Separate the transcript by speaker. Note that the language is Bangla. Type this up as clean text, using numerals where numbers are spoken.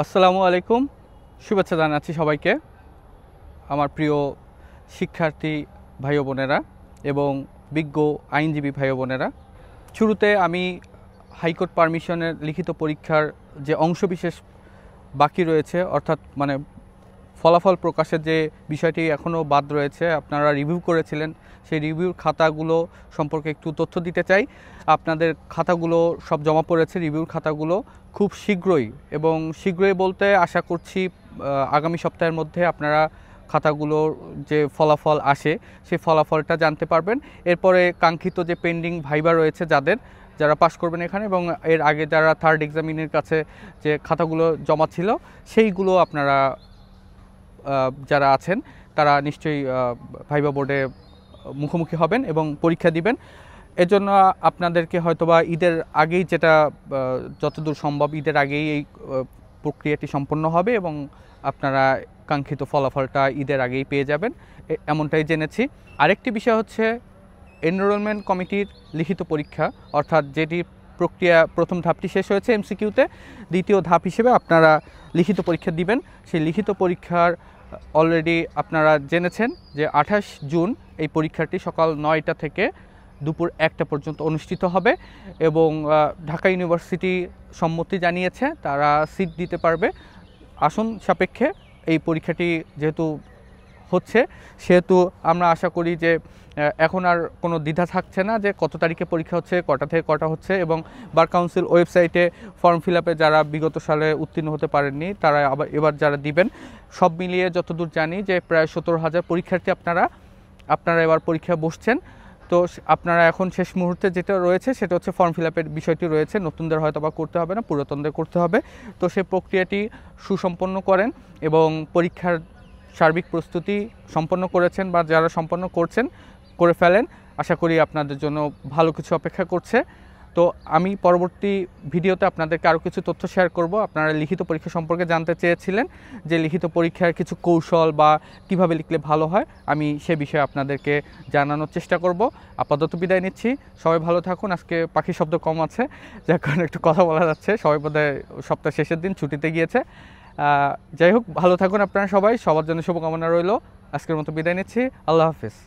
Speaker 1: আসসালামু আলাইকুম। শুভেচ্ছা জানাচ্ছি সবাইকে, আমার প্রিয় শিক্ষার্থী ভাই বোনেরা এবং বিজ্ঞ আইনজীবী ভাই বোনেরা। শুরুতে আমি হাইকোর্ট পারমিশনের লিখিত পরীক্ষার যে অংশবিশেষ বাকি রয়েছে, অর্থাৎ ফলাফল প্রকাশের যে বিষয়টি এখনও বাদ রয়েছে, আপনারা রিভিউ করেছিলেন, সেই রিভিউর খাতাগুলো সম্পর্কে একটু তথ্য দিতে চাই। আপনাদের খাতাগুলো সব জমা পড়েছে, রিভিউর খাতাগুলো খুব শীঘ্রই, এবং শীঘ্রই বলতে আশা করছি আগামী সপ্তাহের মধ্যে আপনারা খাতাগুলোর যে ফলাফল আসে সেই ফলাফলটা জানতে পারবেন। এরপরে কাঙ্ক্ষিত যে পেন্ডিং ভাইবা রয়েছে, যারা পাশ করবেন এখানে, এবং এর আগে যারা থার্ড এক্সামিনের কাছে যে খাতাগুলো জমা ছিল সেইগুলো আপনারা যারা আছেন তারা নিশ্চয়ই ভাইবা বোর্ডে মুখোমুখি হবেন এবং পরীক্ষা দিবেন। এজন্য আপনাদেরকে হয়তোবা ঈদের আগেই, যেটা যতদূর সম্ভব ঈদের আগেই এই প্রক্রিয়াটি সম্পন্ন হবে এবং আপনারা কাঙ্ক্ষিত ফলাফলটা ঈদের আগেই পেয়ে যাবেন, এমনটাই জেনেছি। আরেকটি বিষয় হচ্ছে এনরোলমেন্ট কমিটির লিখিত পরীক্ষা, অর্থাৎ যেটি প্রক্রিয়া প্রথম ধাপটি শেষ হয়েছে এমসিকিউতে, দ্বিতীয় ধাপ হিসেবে আপনারা লিখিত পরীক্ষা দিবেন। সেই লিখিত পরীক্ষার অলরেডি আপনারা জেনেছেন যে 28 জুন এই পরীক্ষাটি সকাল 9টা থেকে দুপুর 1টা পর্যন্ত অনুষ্ঠিত হবে, এবং ঢাকা ইউনিভার্সিটি সম্মতি জানিয়েছে, তারা সিট দিতে পারবে। আসন সাপেক্ষে এই পরীক্ষাটি যেহেতু হচ্ছে, সেহেতু আমরা আশা করি যে এখন আর কোনো দ্বিধা থাকছে না যে কত তারিখে পরীক্ষা হচ্ছে, কটা থেকে কটা হচ্ছে। এবং বার কাউন্সিল ওয়েবসাইটে ফর্ম ফিল আপে যারা বিগত সালে উত্তীর্ণ হতে পারেননি, তারা এবার যারা দিবেন, সব মিলিয়ে যতদূর জানি যে প্রায় 17,000 পরীক্ষার্থী আপনারা এবার পরীক্ষা বসছেন। তো আপনারা এখন শেষ মুহূর্তে যেটা রয়েছে সেটা হচ্ছে ফর্ম ফিল আপের বিষয়টি রয়েছে, নতুনদের হয়তো বা করতে হবে না, পুরাতনদের করতে হবে। তো সেই প্রক্রিয়াটি সুসম্পন্ন করেন এবং পরীক্ষার সার্বিক প্রস্তুতি সম্পন্ন করেছেন বা যারা সম্পন্ন করছেন করে ফেলেন। আশা করি আপনাদের জন্য ভালো কিছু অপেক্ষা করছে। তো আমি পরবর্তী ভিডিওতে আপনাদেরকে আরও কিছু তথ্য শেয়ার করব। আপনারা লিখিত পরীক্ষা সম্পর্কে জানতে চেয়েছিলেন যে লিখিত পরীক্ষার কিছু কৌশল বা কিভাবে লিখলে ভালো হয়, আমি সে বিষয়ে আপনাদেরকে জানানোর চেষ্টা করব। আপাতত বিদায় নিচ্ছি, সবাই ভালো থাকুন। আজকে পাখির শব্দ কম আছে, যার কারণে একটু কথা বলা যাচ্ছে, সবাই বোধহয় সপ্তাহ শেষের দিন ছুটিতে গিয়েছে। যাই হোক, ভালো থাকুন আপনারা সবাই, সবার জন্য শুভকামনা রইল। আজকের মতো বিদায় নিচ্ছি, আল্লাহ হাফিজ।